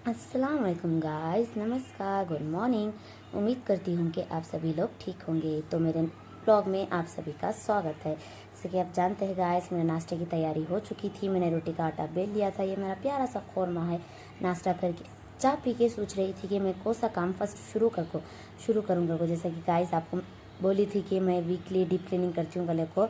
अस्सलाम वालेकुम गाइस, नमस्कार, गुड मॉर्निंग। उम्मीद करती हूँ कि आप सभी लोग ठीक होंगे। तो मेरे ब्लॉग में आप सभी का स्वागत है। जैसे कि आप जानते हैं गाइस, मेरे नाश्ते की तैयारी हो चुकी थी। मैंने रोटी का आटा बेल लिया था। ये मेरा प्यारा सा खौरमा है। नाश्ता करके चाय पी के सोच रही थी कि मैं कौन सा काम फर्स्ट शुरू करूँगा। जैसे कि गाइस आपको बोली थी कि मैं वीकली डीप क्लीनिंग करती हूँ गले को,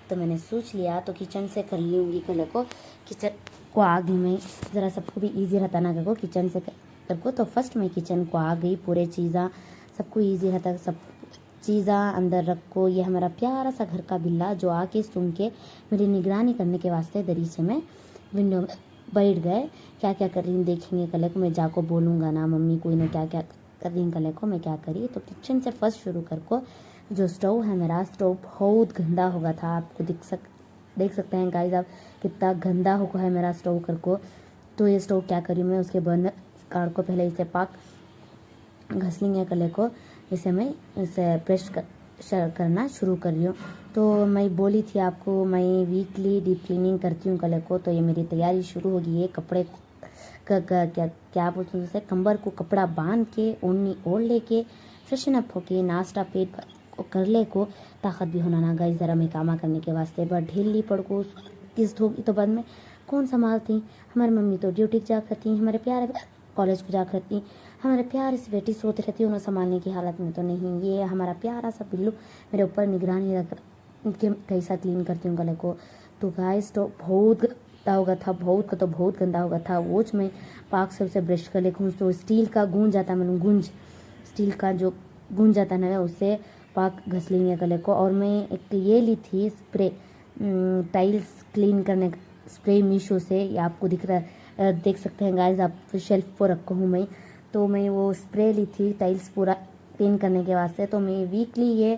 तो मैंने सोच लिया तो किचन से कर लूँगी गले को। किचन को आ गई मैं, ज़रा सबको भी इजी रहता ना को किचन से कर को। तो फर्स्ट मैं किचन को आ गई, पूरे चीज़ा सबको इजी रहता, सब चीज़ा अंदर रखो। ये हमारा प्यारा सा घर का बिल्ला जो आके सुन के मेरी निगरानी करने के वास्ते दरी से मैं विंडो में बैठ गए। क्या क्या कर रही देखेंगे कल को। मैं जाको बोलूँगा ना मम्मी को इन्हें क्या क्या कर रही कल को मैं क्या करी। तो किचन से फर्स्ट शुरू कर को। जो स्टोव है मेरा, स्टोव बहुत गंदा होगा था। आपको देख सकते हैं गाइस आप कितना गंदा होगा है मेरा स्टोव कर को। तो ये स्टोव क्या करी मैं, उसके बर्नर कार्ड को पहले इसे पाक घस लेंगे कले को। इसे मैं इसे प्रेस करना शुरू कर रही हूँ। तो मैं बोली थी आपको मैं वीकली डीप क्लीनिंग करती हूँ कले को। तो ये मेरी तैयारी शुरू होगी। ये कपड़े क्या बोलते हैं, जैसे कंबर को कपड़ा बांध के ओढ़नी ओढ़ लेके फ्रेशन अप होके नाश्ता पेट कर ले को ताकत भी होना ना गाइस। ज़रा मैं कामा करने के वास्ते बट ढीली पड़ को किस होगी तो बाद में कौन संभालती। हमारी मम्मी तो ड्यूटी जा करती, हमारे प्यारे कॉलेज को जा करती, हमारे प्यारे से बेटी सोती रहती, उन्हें संभालने की हालत में तो नहीं। ये हमारा प्यारा सा बिल्लू मेरे ऊपर निगरानी रख के कैसा क्लीन करती हूँ गले को। तो गाइस तो बहुत गंदा होगा था, बहुत गंदा होगा था। वोच में पाक से उसे ब्रश कर ले तो स्टील का गूंज जाता, मैंने गूंज स्टील का जो गूंज जाता ना उससे पाक घस लेंगे गले को। और मैं एक ये ली थी स्प्रे, टाइल्स क्लीन करने का स्प्रे मीशो से। ये आपको दिख रहा है, देख सकते हैं गाइस आप, शेल्फ पर रखा हूँ मैं। तो मैं वो स्प्रे ली थी टाइल्स पूरा क्लीन करने के वास्ते। तो मैं वीकली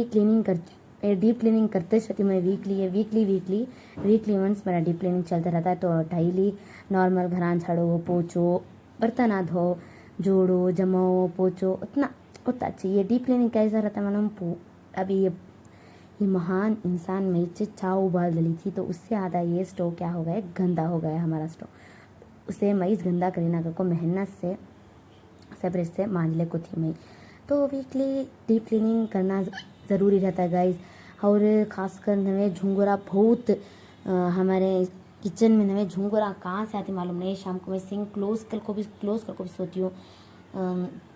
क्लीनिंग करती, डीप क्लीनिंग करते रहती मैं। वीकली वंस मेरा डीप क्लीनिंग चलता रहता है। तो डेली नॉर्मल घरान झाड़ो पोछो, बर्तन धो, जोड़ो जमाओ पोछो, उतना चाहिए। डीप क्लीनिंग कैसा रहता है मालूम। अभी ये महान इंसान में चाय उबाल डली थी तो उससे आधा ये स्टोव क्या हो गया, गंदा हो गया हमारा स्टोव। उसे मैं गंदा करीना को मेहनत से ब्रश से मांजले को थी मैं। तो वीकली डीप क्लीनिंग करना ज़रूरी रहता है गाइस। और ख़ासकर नवे झुंगुरा बहुत हमारे किचन में नवे झुंगुरा कहाँ से आती मालूम नहीं। शाम को मैं सिंक क्लोज कर को भी सोती हूँ।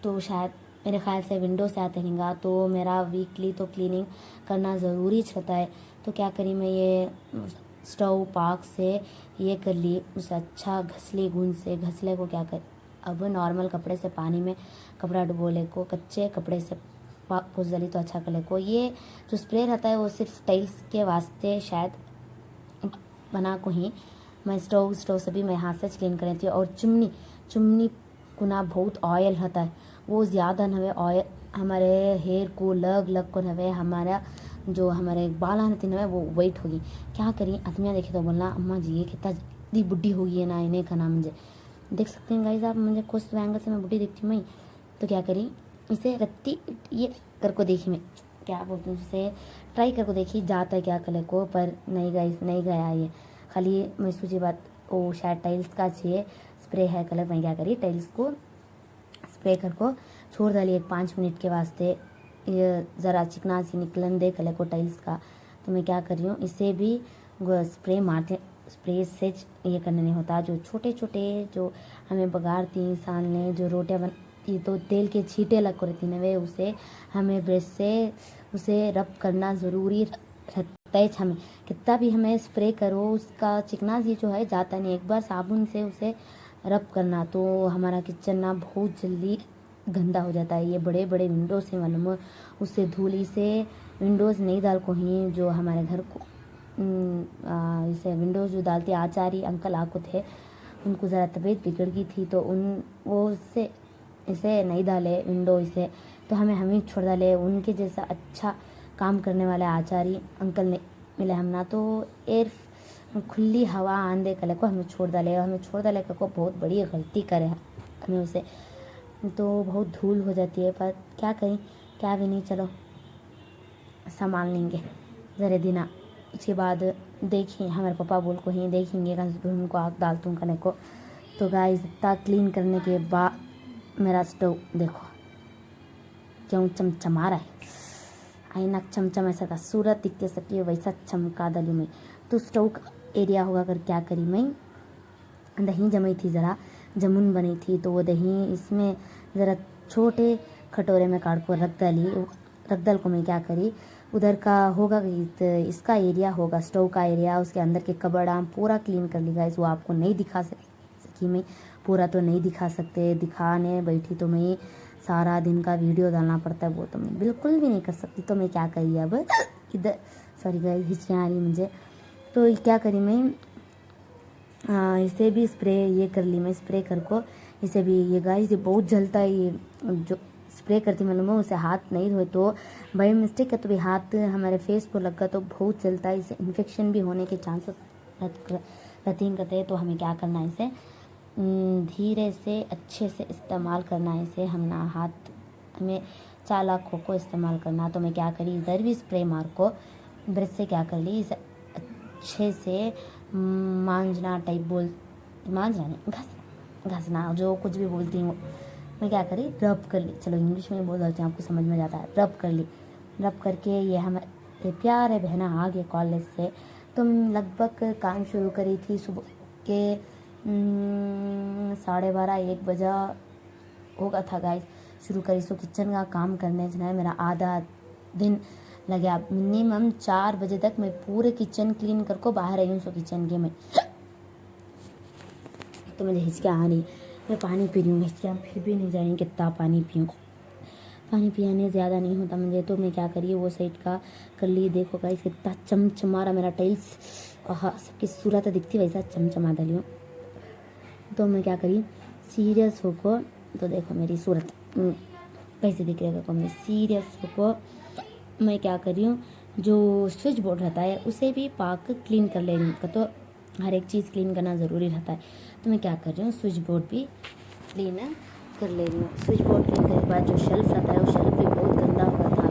तो शायद मेरे ख्याल से विंडो से आते रहेंगे। तो मेरा वीकली तो क्लीनिंग करना ज़रूरी रहता है। तो क्या करी मैं, ये स्टोव पाक से ये कर ली, उसे अच्छा घसली गूंद से घसले को क्या कर। अब नॉर्मल कपड़े से पानी में कपड़ा डुबोले को, कच्चे कपड़े से पोंछ डाली तो अच्छा कले को। ये जो स्प्रे रहता है वो सिर्फ टाइल्स के वास्ते शायद बना को ही। मैं स्टोव से भी मैं हाथ से क्लीन कर लेती हूँ। और चुमनी कुना बहुत ऑयल रहता है, वो ज़्यादा नवे ऑयल हमारे हेयर को लग को नवे हमारा जो हमारे बाल आने नवे वो वेट होगी। क्या करी आदमियाँ देखे तो बोलना अम्मा जी ये कितना बुढ़ी हो गई है ना, इन्हें खाना मुझे देख सकते हैं गाइस आप, मुझे कुछ एंगल से मैं बुढ़ी दिखती हूँ मैं। तो क्या करी इसे रत्ती ये कर को देखी मैं, क्या बोलती हूँ उसे ट्राई कर को देखी जाता है क्या कलर को। पर नहीं गाइस नहीं गया ये, खाली मैं सोची बात ओ शायद टाइल्स का चाहिए स्प्रे है कलर। मैं क्या करी टाइल्स को स्प्रे कर को छोड़ डाली एक 5 मिनट के वास्ते। ये ज़रा चिकना सी निकलन दे कलर को टाइल्स का। तो मैं क्या कर रही हूँ, इसे भी स्प्रे से ये करने नहीं होता। जो छोटे जो हमें बगाड़ती इंसान ने जो रोटियां बन, ये तो तेल के छींटे लग रहती न वे, उसे हमें ब्रश से उसे रब करना ज़रूरी रहता है। हमें कितना भी हमें स्प्रे करो उसका चिकना सी जो है जाता नहीं। एक बार साबुन से उसे रब करना तो हमारा किचन ना बहुत जल्दी गंदा हो जाता है। ये बड़े विंडोज से मालूम, उससे धूली से विंडोज़ नहीं डाल को ही जो हमारे घर को इसे विंडोज़ जो डालते आचारी अंकल आको थे, उनको ज़रा तबीयत बिगड़ गई थी तो वो उससे इसे नहीं डाले विंडो इसे। तो हमें छोड़ डाले। उनके जैसा अच्छा काम करने वाले आचारी अंकल ने मिले हम ना। तो एयर खुली हवा आंदे कले को हमें छोड़ डाले को बहुत बड़ी गलती करे हमें उसे। तो बहुत धूल हो जाती है पर क्या करें, क्या भी नहीं, चलो संभाल लेंगे ज़रा दिना। उसके बाद देखिए हमारे पापा बोल को ही देखेंगे उनको आग डालतूँ करने को। तो गाइस इतना क्लीन करने के बाद मेरा स्टोव देखो क्यों चमचमा रहा है, आईना चमचम ऐसा था सूरत दिखते सकती है वैसा चमका दली में। तो स्टोव का एरिया होगा कर क्या करी मैं, दही जमी थी ज़रा जमुन बनी थी, तो वो दही इसमें ज़रा छोटे कटोरे में काट को रख दल को मैं क्या करी उधर का होगा इसका एरिया होगा स्टोव का एरिया, उसके अंदर के कबर्ड आम पूरा क्लीन कर ली गाइस। वो आपको नहीं दिखा सकी मैं पूरा तो नहीं दिखा सकते, दिखाने बैठी तो मैं सारा दिन का वीडियो डालना पड़ता है, वो तो मैं बिल्कुल भी नहीं कर सकती। तो मैं क्या करी अब इधर सॉरी गाइस हिचकियाँ आ रही मुझे। तो क्या करी मैं इसे भी स्प्रे ये कर ली मैं स्प्रे कर को इसे भी ये गाइस ये बहुत जलता है, ये जो स्प्रे करती मालूम है उसे हाथ नहीं धोए तो बाई मिस्टेक है तो भी हाथ हमारे फेस पर लगा तो बहुत जलता है, इसे इन्फेक्शन भी होने के चांसेस रहती करते हैं। तो हमें क्या करना है इसे धीरे से अच्छे से इस्तेमाल करना है, इसे हम ना हाथ हमें चालाकों को इस्तेमाल करना। तो मैं क्या करी इधर भी स्प्रे मार को ब्रश से क्या कर ली इसे अच्छे से मांझना टाइप मांझना नहीं घसना जो कुछ भी बोलती हूँ मैं क्या करी रब कर ली, चलो इंग्लिश में बोल देती हूँ आपको समझ में जाता है। रब कर ली, रब करके ये हमारे प्यारे बहना आ गए कॉलेज से। तो लगभग काम शुरू करी थी सुबह के 12:30-1 बजा होगा था गाइस शुरू करी। सो किचन का काम करने जो है मेरा आधा दिन लग गया, मिनिमम 4 बजे तक मैं पूरे किचन क्लीन करके बाहर आई हूँ। सो किचन के मैं तो मुझे हिचकियाँ आ रही, मैं पानी पी रही हूँ हिचकियाँ फिर भी नहीं जा रही कितना पानी पीऊँ, पानी पियाने ज़्यादा नहीं होता मुझे। तो मैं क्या करी वो साइड का कर ली, देखो गाइस कितना चमचमा रहा मेरा टाइल्स, सबकी सूरत दिखती वैसा चमचमा डाली हूँ। तो मैं क्या करी सीरियस होको तो देखो मेरी सूरत कैसे दिख रही है, मैं सीरियस होको मैं क्या कर रही हूँ जो स्विच बोर्ड रहता है उसे भी पाक क्लीन कर ले रही हूँ। तो हर एक चीज़ क्लीन करना ज़रूरी रहता है। तो मैं क्या कर रही हूँ स्विच बोर्ड भी क्लीन कर ले रही हूँ। स्विच बोर्ड क्लीन करने के बाद जो शेल्फ रहता है वो शेल्फ भी बहुत गंदा हुआ था,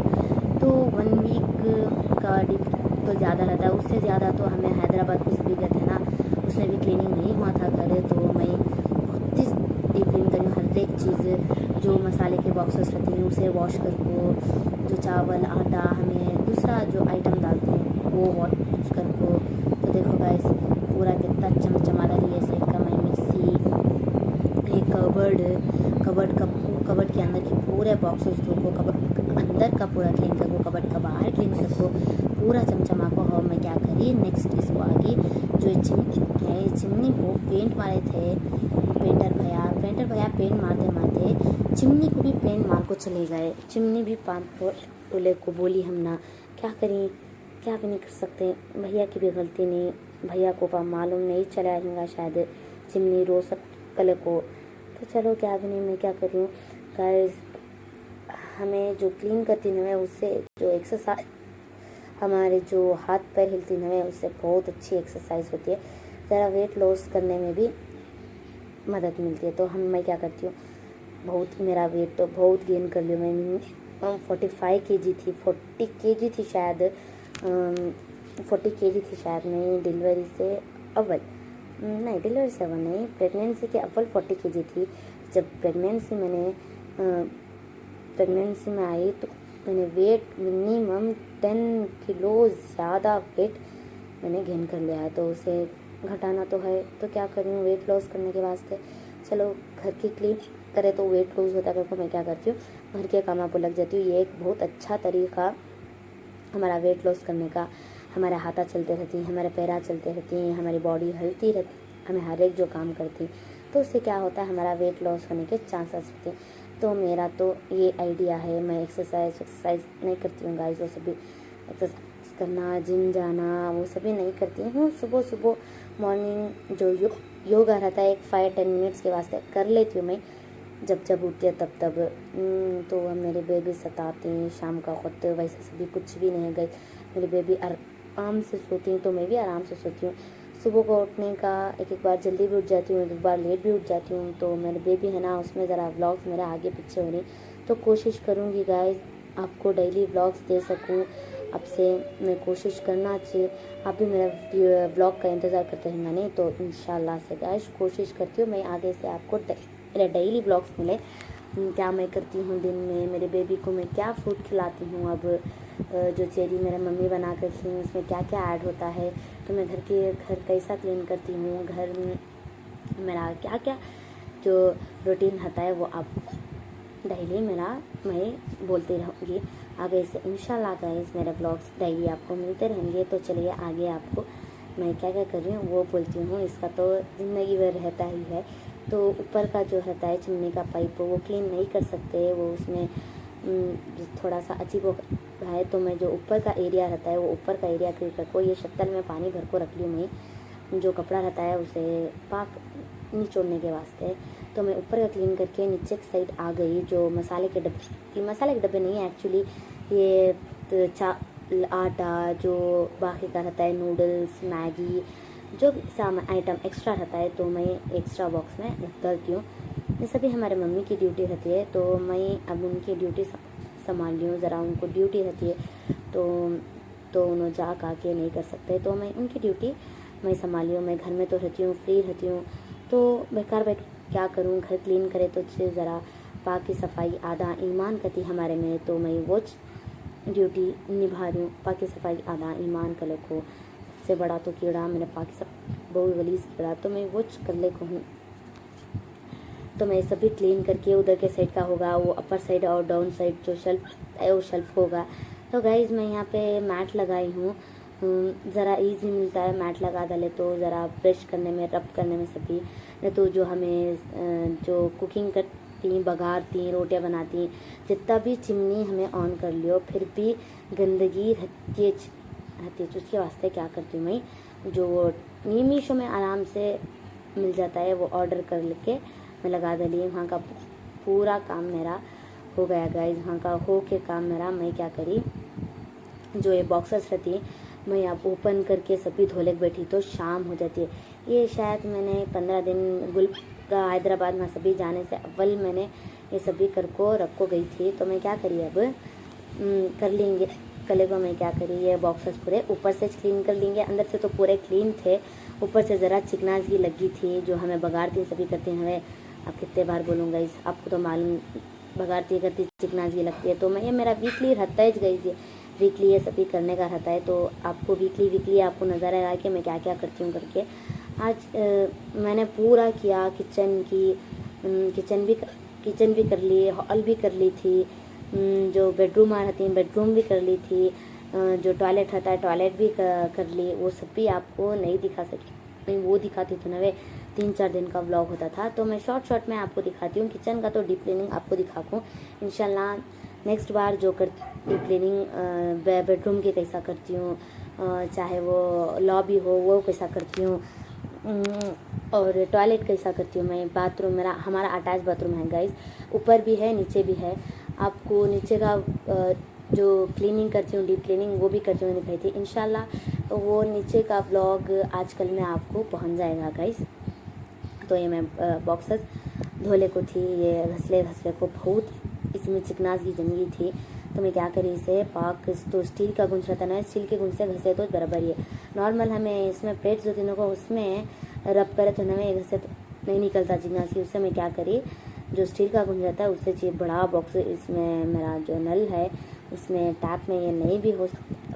तो 1 वीक का डिप तो ज़्यादा रहता है, उससे ज़्यादा तो हमें हैदराबाद कुछ भी गए थे ना उसमें भी क्लीनिंग नहीं हुआ था घर। तो मैं बहुत ही डीप क्लीन करी हूँ हर एक चीज़, जो मसाले के बॉक्सेस रहती हैं उसे वॉश कर को, जो चावल आटा हमें दूसरा जो आइटम डालते हैं वो वॉश कर को। तो देखो गाइस पूरा कितना चमचमा रही है सेट का मैं मिक्सी एक कबर्ड के अंदर के पूरे बॉक्सेस धो कबर्ड अंदर का पूरा क्लीन कर को, कबर्ड का बाहर क्लीन कर को पूरा चमचमा को। और मैं क्या करी नेक्स्ट इसको आगे जो चिमनी है चिमनी को पेंट मारे थे पेंटर भैया पेंट मारते चिमनी को भी पेंट मार को चले गए, चिमनी भी बोले को बोली हम ना क्या करें क्या भी नहीं कर सकते, भैया की भी गलती नहीं, भैया को मालूम नहीं चला रहेगा शायद चिमनी रोज कल को। तो चलो क्या भी नहीं मैं क्या कर रही हूँ गाइस, हमें जो क्लीन करती है उससे जो एक्सरसाइज हमारे जो हाथ पैर हिलती है उससे बहुत अच्छी एक्सरसाइज होती है, ज़रा वेट लॉस करने में भी मदद मिलती है। तो मैं क्या करती हूँ बहुत मेरा वेट तो बहुत गेन कर लिया मैं 45 kg थी 40 kg थी शायद 40 kg थी शायद मैं डिलीवरी से अव्वल नहीं प्रेगनेंसी के अव्वल 40 kg थी। जब प्रेगनेंसी में आई तो मैंने वेट मिनिमम 10 किलो ज़्यादा वेट मैंने गेन कर लिया है, तो उसे घटाना तो है। तो क्या कर रही हूँ वेट लॉस करने के वास्ते चलो घर की क्लीन करे तो वेट लूज होता है करके मैं क्या करती हूँ घर के कामों पर लग जाती हूँ। ये एक बहुत अच्छा तरीका हमारा वेट लॉस करने का, हमारे हाथा चलते रहती हैं हमारे पैरा चलते रहती हैं हमारी बॉडी हिलती रहती हमें हर एक जो काम करती तो उससे क्या होता है हमारा वेट लॉस होने के चांसेस रहते हैं। तो मेरा तो ये आइडिया है, मैं एक्सरसाइज नहीं करती हूँ गाइस, वो सभी एक्सरसाइज करना जिम जाना वो सभी नहीं करती हूँ। सुबह मॉर्निंग जो योगा रहता है 5-10 मिनट्स के वास्ते कर लेती हूँ मैं जब उठती है तब तो मेरे बेबी सताती हैं शाम का खुद वैसे सभी कुछ भी नहीं गई, मेरी बेबी आराम से सोती हैं तो मैं भी आराम से सोती हूँ। सुबह को उठने का एक बार जल्दी भी उठ जाती हूँ एक बार लेट भी उठ जाती हूँ। तो मेरे बेबी है ना उसमें ज़रा व्लॉग्स मेरे आगे पीछे हो रही, तो कोशिश करूँगी गाइस आपको डेली व्लॉग्स दे सकूँ, आपसे मैं कोशिश करना चाहिए आप भी मेरा ब्लॉग का इंतज़ार करते रहेंगे, नहीं तो इंशाल्लाह से गाइस कोशिश करती हूँ मैं आगे से आपको मेरा डेली ब्लॉग्स मिले। क्या मैं करती हूँ दिन में, मेरे बेबी को मैं क्या फूड खिलाती हूँ, अब जो चेरी मेरा मम्मी बना कर रखी हूँ उसमें क्या क्या ऐड होता है, तो मैं घर कैसा क्लीन करती हूँ, घर मेरा क्या क्या जो रूटीन रहता है वो आप डेली मैं बोलती रहूँगी आगे से इंशाल्लाह गाइस। मेरे ब्लॉग्स डेली आपको मिलते रहेंगे। तो चलिए आगे आपको मैं क्या क्या कर रही हूँ वो बोलती हूँ। इसका तो ज़िंदगी भर रहता ही है। तो ऊपर का जो रहता है चिमनी का पाइप वो क्लीन नहीं कर सकते, वो उसमें थोड़ा सा अजीब है। तो मैं जो ऊपर का एरिया रहता है वो ऊपर का एरिया क्लीन करको, ये शक्ल में पानी भर को रख ली मैं, जो कपड़ा रहता है उसे पाक निचोड़ने के वास्ते। तो मैं ऊपर का क्लीन करके नीचे की साइड आ गई। जो मसाले के डब्बे नहीं है एक्चुअली, ये आटा जो बाकी का रहता है, नूडल्स, मैगी, जो सामान आइटम एक्स्ट्रा रहता है तो मैं एक्स्ट्रा बॉक्स में रख डालती हूँ। ये सभी हमारे मम्मी की ड्यूटी रहती है, तो मैं अब उनकी ड्यूटी संभाल रही हूँ। ज़रा उनको ड्यूटी रहती है तो उन्होंने जा के नहीं कर सकते, तो मैं उनकी ड्यूटी मैं संभाली हूँ। मैं घर में तो रहती हूँ, फ्री रहती हूँ, तो बेकार बैठ क्या करूँ। घर क्लीन करे तो ज़रा पाक की सफाई आधा ईमान करती हमारे में, तो मैं वो ड्यूटी निभा रही हूँ। पाक की सफाई आधा ईमान कल को, सबसे बड़ा तो कीड़ा मेरा पाक की बहुत गलीज कीड़ा, तो मैं वो कर ले को हूँ। तो मैं सभी क्लीन करके उधर के साइड का होगा, वो अपर साइड और डाउन साइड जो शेल्फ है वो शेल्फ होगा। तो गाइज मैं यहाँ पे मैट लगाई हूँ, ज़रा इजी मिलता है मैट लगा डाले तो, ज़रा ब्रश करने में, रब करने में सभी। नहीं तो जो हमें जो कुकिंग करती, बघारती, रोटियाँ बनाती, जितना भी चिमनी हमें ऑन कर लियो फिर भी गंदगी रहती है। उसके वास्ते क्या करती हूँ मैं, जो मीशो में आराम से मिल जाता है वो ऑर्डर कर लेके मैं लगा डाली। वहाँ का पूरा काम मेरा हो गया गाइज। वहाँ का हो के काम मेरा मैं क्या करी, जो ये बॉक्सेस रहती है मैं आप ओपन करके सभी धोले बैठी तो शाम हो जाती है। ये शायद मैंने 15 दिन गुलका हैदराबाद में सभी जाने से अव्वल मैंने ये सभी कर को रख को गई थी। तो मैं क्या करी अब कर लेंगे कले को, मैं क्या करी ये बॉक्सेस पूरे ऊपर से क्लीन कर लेंगे। अंदर से तो पूरे क्लीन थे, ऊपर से ज़रा चिकनाजगी लगी थी, जो हमें बघारती सभी करते हैं। हमें आप कितने बार बोलूँगा इस, आपको तो मालूम बघारती करती चिकनाजगी लगती है। तो मैं ये मेरा वीकली रहता है गाइस, वीकली ये सभी करने का रहता है। तो आपको वीकली आपको नज़र आएगा कि मैं क्या क्या करती हूँ करके। आज मैंने पूरा किया, किचन भी कर ली, हॉल भी कर ली थी, जो बेडरूम आ रहती हैं बेडरूम भी कर ली थी, जो टॉयलेट रहता है टॉयलेट भी कर ली। वो सब भी आपको नहीं दिखा सकी, मैं वो दिखाती थी ना, वे 3-4 दिन का व्लॉग होता था। तो मैं शॉर्ट में आपको दिखाती हूँ। किचन का तो डीप क्लीनिंग आपको दिखाऊँ इंशाल्लाह नेक्स्ट बार। जो कर डीप क्लीनिंग बेडरूम की कैसा करती हूँ, चाहे वो लॉबी हो वो कैसा करती हूँ, और टॉयलेट कैसा करती हूँ मैं। बाथरूम हमारा अटैच बाथरूम है गाइस, ऊपर भी है नीचे भी है। आपको नीचे का जो क्लीनिंग करती हूँ डीप क्लीनिंग वो भी करती हूँ दिखाई थी इंशाल्लाह। वो नीचे का ब्लॉग आजकल में आपको पहुँच जाएगा गाइस। तो ये मैं बॉक्सेस धोले को थी, ये घसले को बहुत इसमें चिकनास की जमी थी। तो मैं क्या करी, इसे पाक तो स्टील का गुंज रहता ना, स्टील के गुंज से घसे तो बराबर ही है। नॉर्मल हमें इसमें प्लेट्स जो तीनों को उसमें रब करे तो हमें घसे तो नहीं निकलता चिकनास की। उससे मैं क्या करी, जो स्टील का गुंज रहता है उससे चाहिए बड़ा बॉक्स। इसमें मेरा जो नल है उसमें टैप में ये नहीं भी हो,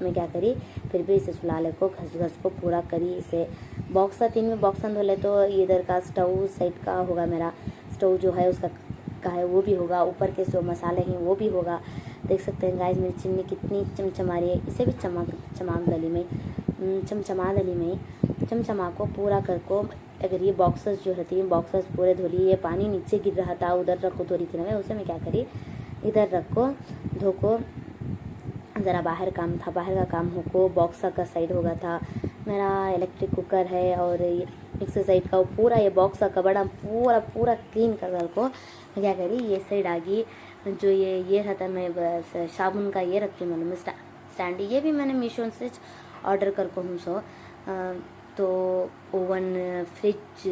मैं क्या करी फिर भी इसे सुलाले को घस को पूरा करी। इसे बॉक्स 3 में बॉक्स धोले तो इधर का स्टोव साइड का होगा, मेरा स्टोव जो है उसका का है वो भी होगा, ऊपर के जो मसाले हैं वो भी होगा। देख सकते हैं गाइस मेरी चिन्नी कितनी चमचमा रही है। इसे भी चमचमा को पूरा कर को। अगर ये बॉक्सेस जो रहती हैं बॉक्सेस पूरे धोली, ये पानी नीचे गिर रहा था उधर रखो धो रही थी ना, उसे मैं क्या करी इधर रखो धो को। ज़रा बाहर काम था, बाहर का काम हो को बॉक्स का साइड होगा था। मेरा इलेक्ट्रिक कुकर है और मिक्सर साइड का पूरा ये बॉक्स का कबड़ा पूरा क्लीन कर डाल को क्या करी, ये साइड आ गई। जो ये रहता है मैं साबुन का ये रखती हूँ मैंने स्टैंड, ये भी मैंने मीशो से ऑर्डर कर को हूँ। सो तो ओवन, फ्रिज,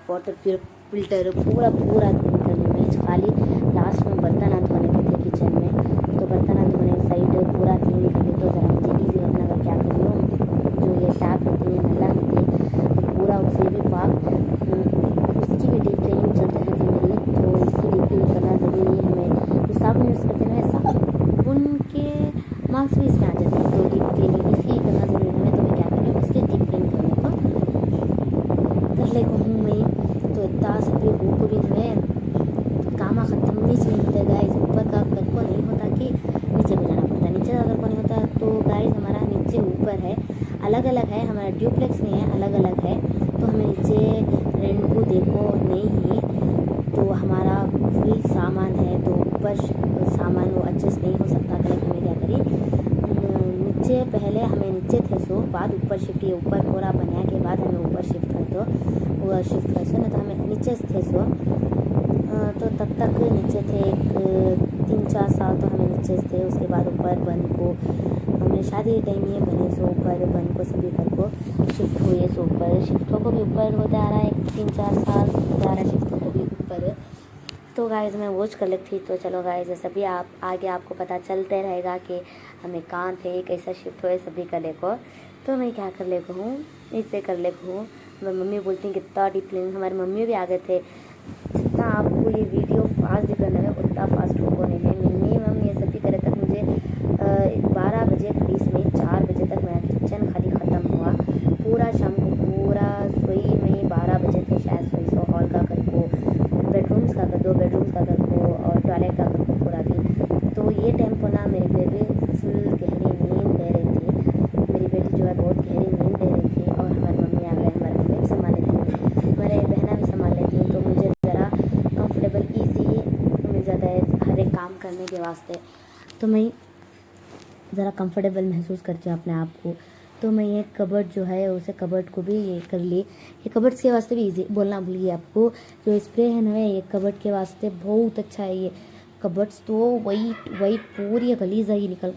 वाटर फिल्टर पूरा क्लीन करने में, खाली लास्ट में बर्तन धोने के थे किचन में। तो बर्तन धोने साइड पूरा कॉम्प्लेक्स नहीं है, अलग अलग है। तो हमें नीचे रेंट को देखो नहीं ही, तो हमारा फुल सामान है, तो ऊपर सामान वो एडजस्ट नहीं हो सकता, कल हमें क्या करी नीचे, पहले हमें नीचे थे सो बाद ऊपर शिफ्ट किए, ऊपर पूरा बनाया के बाद हमें ऊपर शिफ्ट कर दो, वो शिफ्ट कर सो, नहीं तो हमें नीचे थे सो। तो तब तक नीचे थे एक 3-4 साल तो हमें नीचे थे। उसके बाद ऊपर बन को हमें शादी के टाइम ये बने सो ऊपर बन को सभी घर को शिफ्ट हुए सो ऊपर, शिफ्टों को भी ऊपर होता आ रहा है, 3-4 साल होता आ रहा है शिफ्टों को भी ऊपर। तो गाइस मैं वॉच कर लेती थी, तो चलो गाइस सभी आप आगे आपको पता चलते रहेगा कि हमें कहाँ थे, कैसा शिफ्ट हुए सभी कर ले को। तो मैं क्या कर ले हूँ, इससे कर ले हूँ। मेरी मम्मी बोलती हैं कितना डीप क्लीनिंग, हमारी मम्मी भी आ गए थे। जितना आपको ये वीडियो फास्ट दिखाना है उतना फास्ट होको नहीं है। मिनिमम ये सभी करे तक मुझे 12 बजे खड़ी में 4 बजे तक मेरा किचन खाली ख़त्म हुआ। पूरा शाम को पूरा सोई में 12 बजे थे शायद, सोई सो हॉल का कर को, बेडरूम्स का कर, 2 बेडरूम्स का कर को और टॉयलेट का कर को पूरा दिन। तो ये टाइम को ना मेरी बेबी फुल गहरी नींद ले रही थी, मेरी बेटी जो है बहुत गहरी नींद ले रही थी। और हमारी मम्मी आ गए, हमारी मम्मी भी संभाल लेती थी, हमारे बहना भी संभाल लेती हैं। तो मुझे ज़रा कंफर्टेबल ईजी मिल जाता है हर एक काम करने के वास्ते, तो मैं ज़रा कंफर्टेबल महसूस करती हूँ अपने आप को। तो मैं ये कबर्ड जो है उसे कबर्ड को भी ये कर ली, ये कबर्ड्स के वास्ते भी इजी बोलना भूलिए आपको, जो स्प्रे है ना ये कबर्ड के वास्ते बहुत अच्छा है। ये कबर्ड्स तो वाइट वाइट पूरी गलीज है, ये निकल